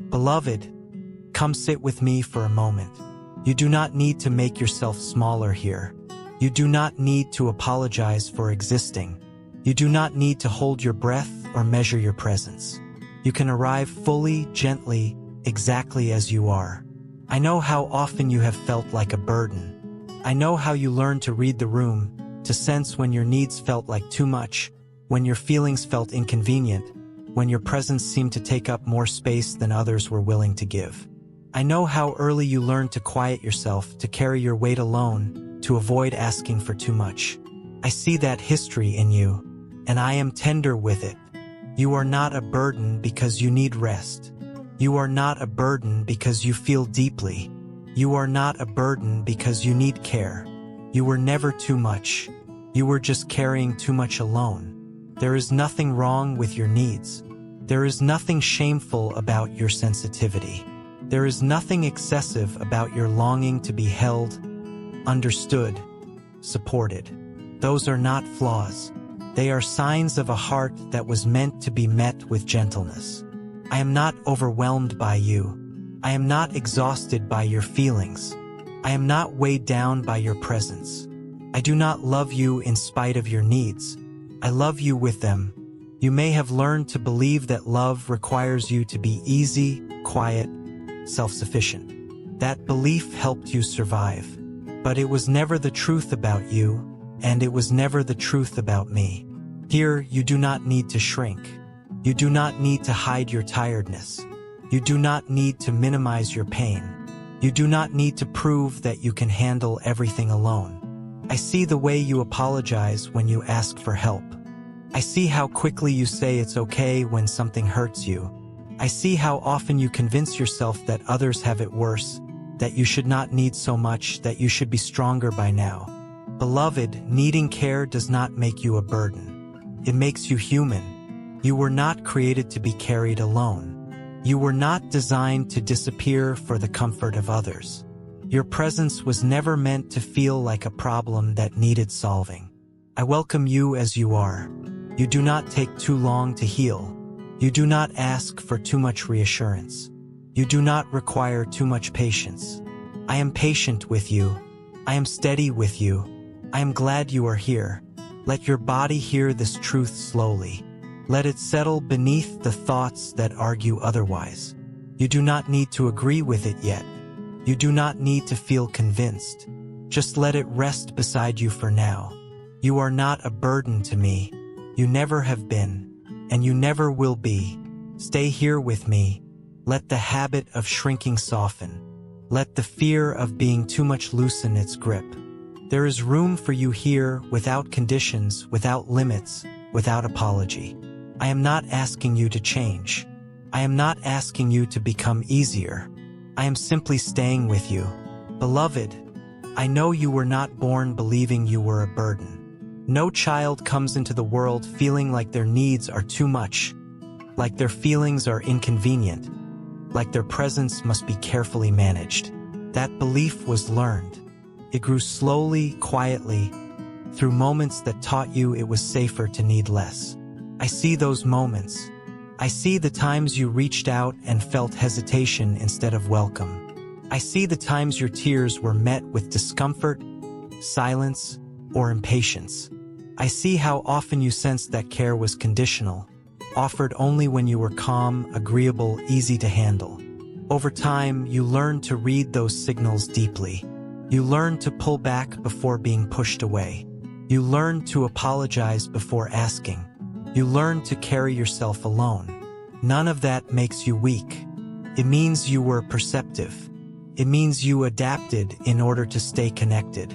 Beloved, come sit with me for a moment. You do not need to make yourself smaller here. You do not need to apologize for existing. You do not need to hold your breath or measure your presence. You can arrive fully, gently, exactly as you are. I know how often you have felt like a burden. I know how you learned to read the room, to sense when your needs felt like too much, when your feelings felt inconvenient, when your presence seemed to take up more space than others were willing to give. I know how early you learned to quiet yourself, to carry your weight alone, to avoid asking for too much. I see that history in you, and I am tender with it. You are not a burden because you need rest. You are not a burden because you feel deeply. You are not a burden because you need care. You were never too much. You were just carrying too much alone. There is nothing wrong with your needs. There is nothing shameful about your sensitivity. There is nothing excessive about your longing to be held, understood, supported. Those are not flaws. They are signs of a heart that was meant to be met with gentleness. I am not overwhelmed by you. I am not exhausted by your feelings. I am not weighed down by your presence. I do not love you in spite of your needs. I love you with them. You may have learned to believe that love requires you to be easy, quiet, self-sufficient. That belief helped you survive. But it was never the truth about you, and it was never the truth about me. Here, you do not need to shrink. You do not need to hide your tiredness. You do not need to minimize your pain. You do not need to prove that you can handle everything alone. I see the way you apologize when you ask for help. I see how quickly you say it's okay when something hurts you. I see how often you convince yourself that others have it worse, that you should not need so much, that you should be stronger by now. Beloved, needing care does not make you a burden. It makes you human. You were not created to be carried alone. You were not designed to disappear for the comfort of others. Your presence was never meant to feel like a problem that needed solving. I welcome you as you are. You do not take too long to heal. You do not ask for too much reassurance. You do not require too much patience. I am patient with you. I am steady with you. I am glad you are here. Let your body hear this truth slowly. Let it settle beneath the thoughts that argue otherwise. You do not need to agree with it yet. You do not need to feel convinced. Just let it rest beside you for now. You are not a burden to me. You never have been, and you never will be. Stay here with me. Let the habit of shrinking soften. Let the fear of being too much loosen its grip. There is room for you here without conditions, without limits, without apology. I am not asking you to change. I am not asking you to become easier. I am simply staying with you. Beloved, I know you were not born believing you were a burden. No child comes into the world feeling like their needs are too much, like their feelings are inconvenient, like their presence must be carefully managed. That belief was learned. It grew slowly, quietly, through moments that taught you it was safer to need less. I see those moments. I see the times you reached out and felt hesitation instead of welcome. I see the times your tears were met with discomfort, silence, or impatience. I see how often you sensed that care was conditional, offered only when you were calm, agreeable, easy to handle. Over time, you learned to read those signals deeply. You learned to pull back before being pushed away. You learned to apologize before asking. You learned to carry yourself alone. None of that makes you weak. It means you were perceptive. It means you adapted in order to stay connected.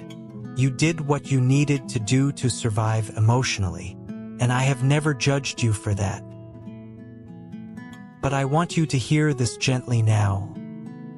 You did what you needed to do to survive emotionally, and I have never judged you for that. But I want you to hear this gently now.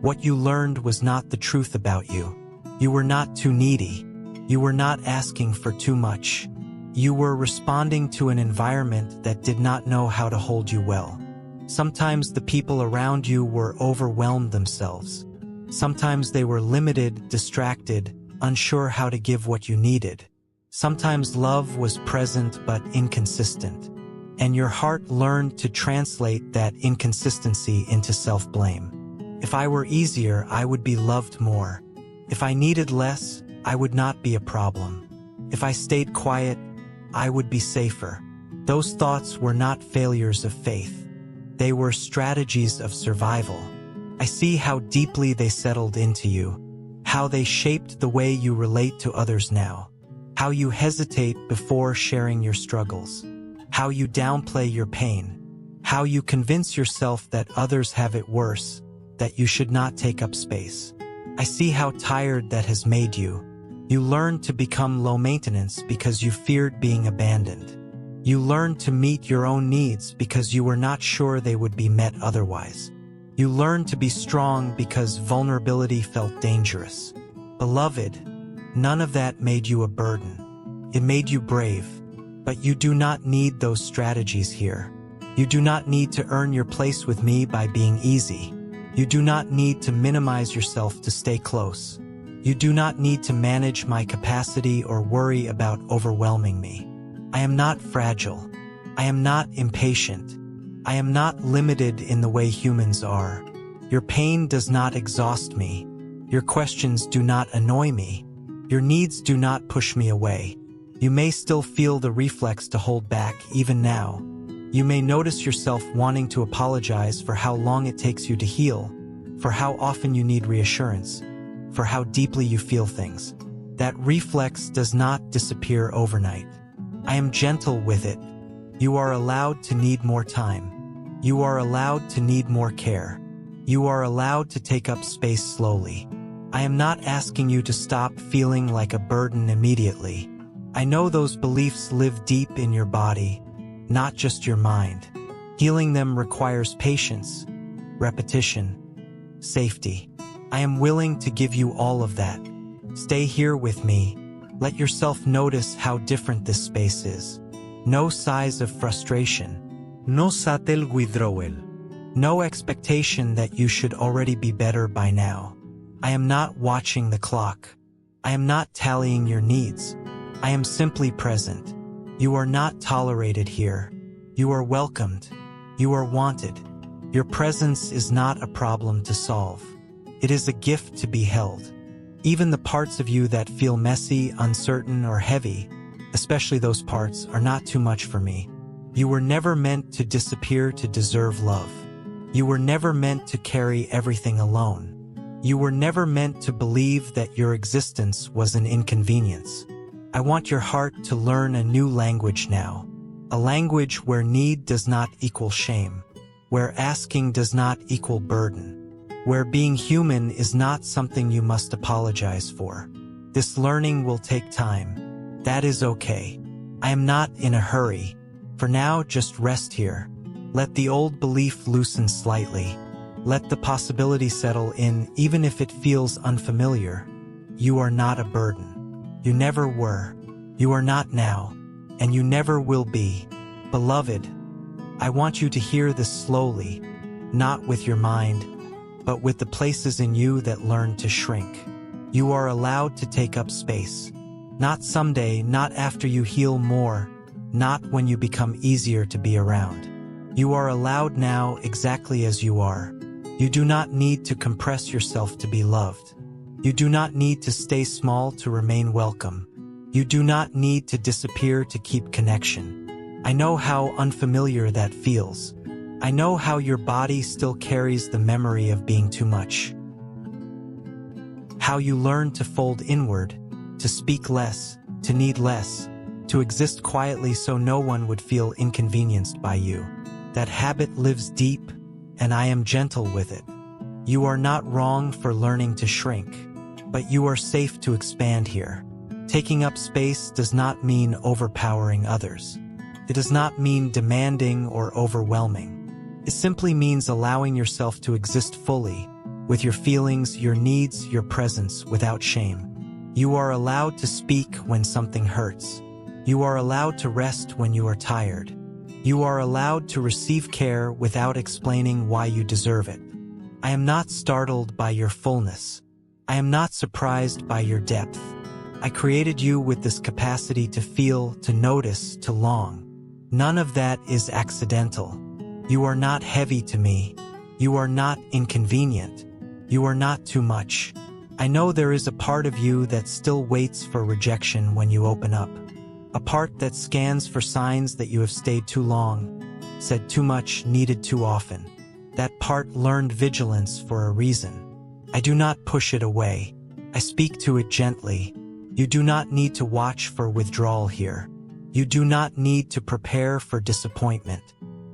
What you learned was not the truth about you. You were not too needy. You were not asking for too much. You were responding to an environment that did not know how to hold you well. Sometimes the people around you were overwhelmed themselves. Sometimes they were limited, distracted, unsure how to give what you needed. Sometimes love was present but inconsistent. and your heart learned to translate that inconsistency into self-blame. If I were easier, I would be loved more. If I needed less, I would not be a problem. If I stayed quiet, I would be safer. Those thoughts were not failures of faith. They were strategies of survival. I see how deeply they settled into you, how they shaped the way you relate to others now, how you hesitate before sharing your struggles, how you downplay your pain, how you convince yourself that others have it worse, that you should not take up space. I see how tired that has made you. You learned to become low maintenance because you feared being abandoned. You learned to meet your own needs because you were not sure they would be met otherwise. You learned to be strong because vulnerability felt dangerous. Beloved, none of that made you a burden. It made you brave. But you do not need those strategies here. You do not need to earn your place with me by being easy. You do not need to minimize yourself to stay close. You do not need to manage my capacity or worry about overwhelming me. I am not fragile. I am not impatient. I am not limited in the way humans are. Your pain does not exhaust me. Your questions do not annoy me. Your needs do not push me away. You may still feel the reflex to hold back even now. You may notice yourself wanting to apologize for how long it takes you to heal, for how often you need reassurance, for how deeply you feel things. That reflex does not disappear overnight. I am gentle with it. You are allowed to need more time. You are allowed to need more care. You are allowed to take up space slowly. I am not asking you to stop feeling like a burden immediately. I know those beliefs live deep in your body, not just your mind. Healing them requires patience, repetition, safety. I am willing to give you all of that. Stay here with me. Let yourself notice how different this space is. No sighs of frustration. No subtle withdrawal. No expectation that you should already be better by now. I am not watching the clock. I am not tallying your needs. I am simply present. You are not tolerated here. You are welcomed. You are wanted. Your presence is not a problem to solve. It is a gift to be held. Even the parts of you that feel messy, uncertain, or heavy, especially those parts, are not too much for me. You were never meant to disappear to deserve love. You were never meant to carry everything alone. You were never meant to believe that your existence was an inconvenience. I want your heart to learn a new language now. A language where need does not equal shame, where asking does not equal burden, where being human is not something you must apologize for. This learning will take time. That is okay. I am not in a hurry. For now, just rest here. Let the old belief loosen slightly. Let the possibility settle in, even if it feels unfamiliar. You are not a burden. You never were. You are not now. And you never will be. Beloved, I want you to hear this slowly, not with your mind, but with the places in you that learn to shrink. You are allowed to take up space. Not someday, not after you heal more, not when you become easier to be around. You are allowed now exactly as you are. You do not need to compress yourself to be loved. You do not need to stay small to remain welcome. You do not need to disappear to keep connection. I know how unfamiliar that feels. I know how your body still carries the memory of being too much. How you learn to fold inward, to speak less, to need less, to exist quietly so no one would feel inconvenienced by you. That habit lives deep, and I am gentle with it. You are not wrong for learning to shrink, but you are safe to expand here. Taking up space does not mean overpowering others. It does not mean demanding or overwhelming. It simply means allowing yourself to exist fully, with your feelings, your needs, your presence, without shame. You are allowed to speak when something hurts. You are allowed to rest when you are tired. You are allowed to receive care without explaining why you deserve it. I am not startled by your fullness. I am not surprised by your depth. I created you with this capacity to feel, to notice, to long. None of that is accidental. You are not heavy to me. You are not inconvenient. You are not too much. I know there is a part of you that still waits for rejection when you open up. A part that scans for signs that you have stayed too long, said too much, needed too often. That part learned vigilance for a reason. I do not push it away. I speak to it gently. You do not need to watch for withdrawal here. You do not need to prepare for disappointment.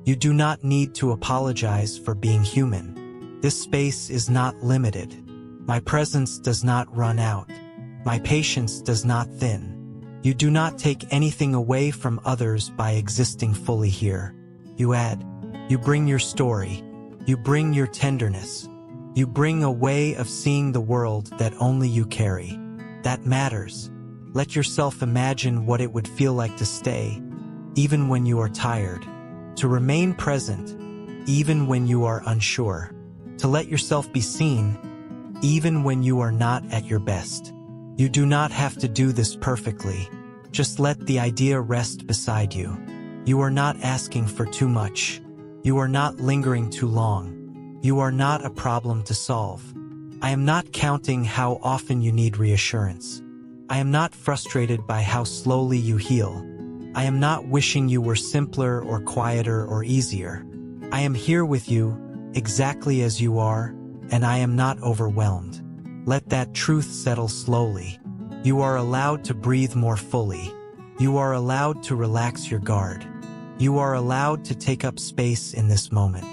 You do not need to apologize for being human. This space is not limited. My presence does not run out. My patience does not thin. You do not take anything away from others by existing fully here. You add. You bring your story. You bring your tenderness. You bring a way of seeing the world that only you carry. That matters. Let yourself imagine what it would feel like to stay, even when you are tired. To remain present, even when you are unsure. To let yourself be seen, even when you are not at your best. You do not have to do this perfectly. Just let the idea rest beside you. You are not asking for too much. You are not lingering too long. You are not a problem to solve. I am not counting how often you need reassurance. I am not frustrated by how slowly you heal. I am not wishing you were simpler or quieter or easier. I am here with you, exactly as you are, and I am not overwhelmed. Let that truth settle slowly. You are allowed to breathe more fully. You are allowed to relax your guard. You are allowed to take up space in this moment.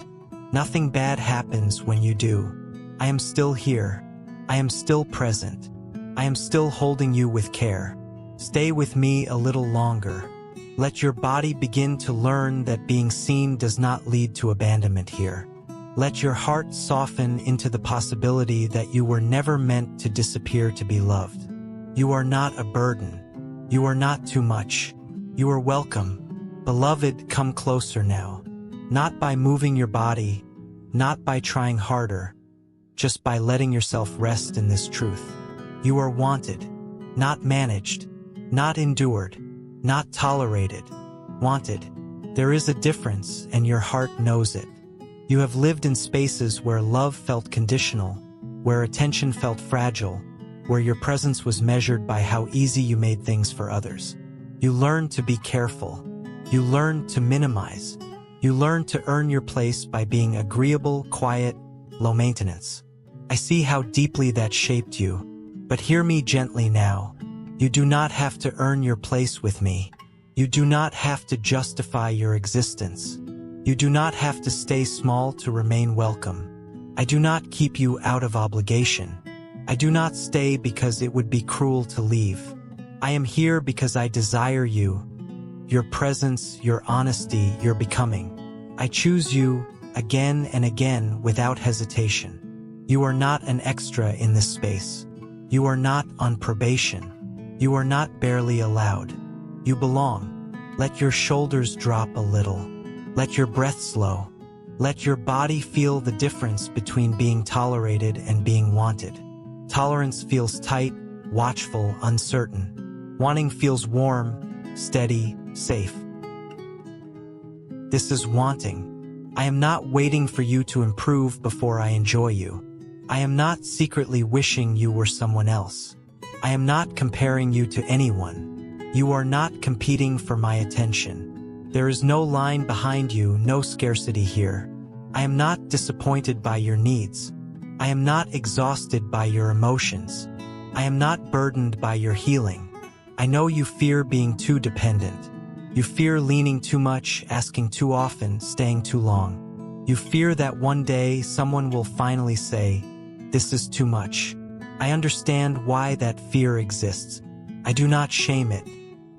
Nothing bad happens when you do. I am still here. I am still present. I am still holding you with care. Stay with me a little longer. Let your body begin to learn that being seen does not lead to abandonment here. Let your heart soften into the possibility that you were never meant to disappear to be loved. You are not a burden. You are not too much. You are welcome. Beloved, come closer now. Not by moving your body, not by trying harder, just by letting yourself rest in this truth. You are wanted, not managed, not endured, not tolerated. Wanted. There is a difference, and your heart knows it. You have lived in spaces where love felt conditional, where attention felt fragile, where your presence was measured by how easy you made things for others. You learned to be careful. You learned to minimize. You learned to earn your place by being agreeable, quiet, low maintenance. I see how deeply that shaped you, but hear me gently now. You do not have to earn your place with me. You do not have to justify your existence. You do not have to stay small to remain welcome. I do not keep you out of obligation. I do not stay because it would be cruel to leave. I am here because I desire you, your presence, your honesty, your becoming. I choose you again and again without hesitation. You are not an extra in this space. You are not on probation. You are not barely allowed. You belong. Let your shoulders drop a little. Let your breath slow. Let your body feel the difference between being tolerated and being wanted. Tolerance feels tight, watchful, uncertain. Wanting feels warm, steady, safe. This is wanting. I am not waiting for you to improve before I enjoy you. I am not secretly wishing you were someone else. I am not comparing you to anyone. You are not competing for my attention. There is no line behind you, no scarcity here. I am not disappointed by your needs. I am not exhausted by your emotions. I am not burdened by your healing. I know you fear being too dependent. You fear leaning too much, asking too often, staying too long. You fear that one day someone will finally say, "This is too much." I understand why that fear exists. I do not shame it,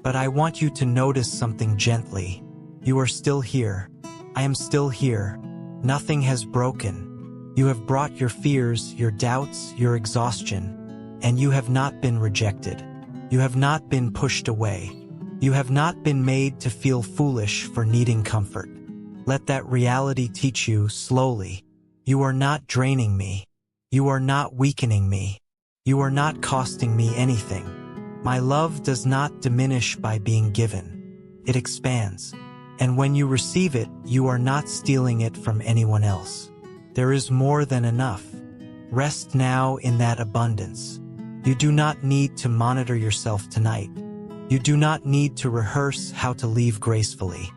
but I want you to notice something gently. You are still here. I am still here. Nothing has broken. You have brought your fears, your doubts, your exhaustion, and you have not been rejected. You have not been pushed away. You have not been made to feel foolish for needing comfort. Let that reality teach you slowly. You are not draining me. You are not weakening me. You are not costing me anything. My love does not diminish by being given. It expands. And when you receive it, you are not stealing it from anyone else. There is more than enough. Rest now in that abundance. You do not need to monitor yourself tonight. You do not need to rehearse how to leave gracefully.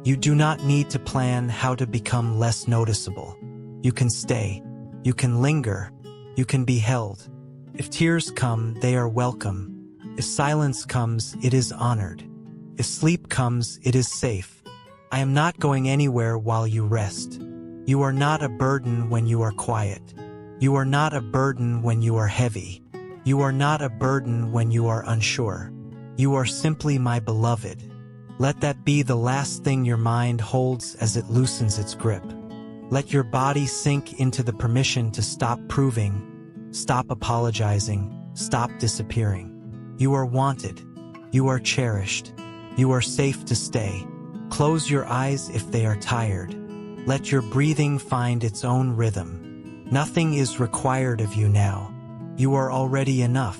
You do not need to plan how to become less noticeable. You can stay. You can linger. You can be held. If tears come, they are welcome. If silence comes, it is honored. If sleep comes, it is safe. I am not going anywhere while you rest. You are not a burden when you are quiet. You are not a burden when you are heavy. You are not a burden when you are unsure. You are simply my beloved. Let that be the last thing your mind holds as it loosens its grip. Let your body sink into the permission to stop proving, stop apologizing, stop disappearing. You are wanted. You are cherished. You are safe to stay. Close your eyes if they are tired. Let your breathing find its own rhythm. Nothing is required of you now. You are already enough.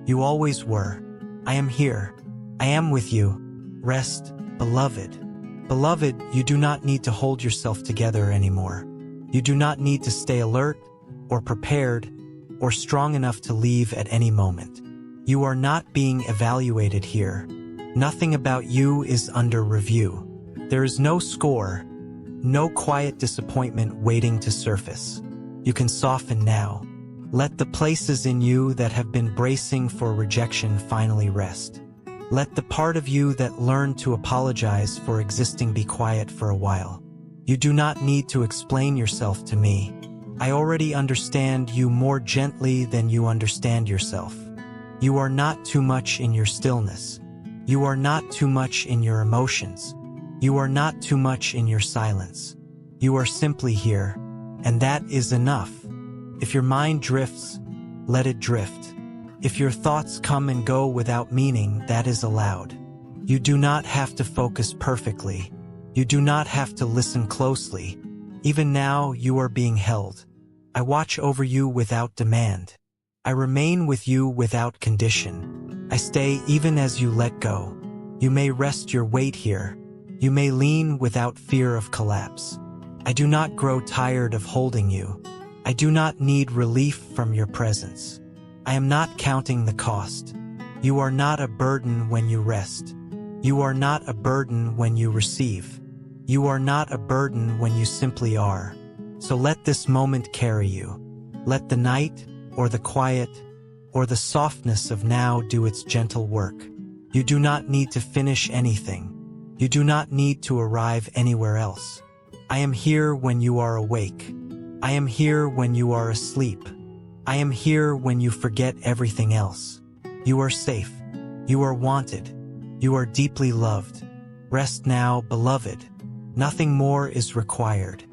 You always were. I am here. I am with you. Rest, beloved. Beloved, you do not need to hold yourself together anymore. You do not need to stay alert, or prepared, or strong enough to leave at any moment. You are not being evaluated here. Nothing about you is under review. There is no score, no quiet disappointment waiting to surface. You can soften now. Let the places in you that have been bracing for rejection finally rest. Let the part of you that learned to apologize for existing be quiet for a while. You do not need to explain yourself to me. I already understand you more gently than you understand yourself. You are not too much in your stillness. You are not too much in your emotions. You are not too much in your silence. You are simply here, and that is enough. If your mind drifts, let it drift. If your thoughts come and go without meaning, that is allowed. You do not have to focus perfectly. You do not have to listen closely. Even now, you are being held. I watch over you without demand. I remain with you without condition. I stay even as you let go. You may rest your weight here. You may lean without fear of collapse. I do not grow tired of holding you. I do not need relief from your presence. I am not counting the cost. You are not a burden when you rest. You are not a burden when you receive. You are not a burden when you simply are. So let this moment carry you. Let the night, or the quiet, or the softness of now do its gentle work. You do not need to finish anything. You do not need to arrive anywhere else. I am here when you are awake. I am here when you are asleep. I am here when you forget everything else. You are safe. You are wanted. You are deeply loved. Rest now, beloved. Nothing more is required.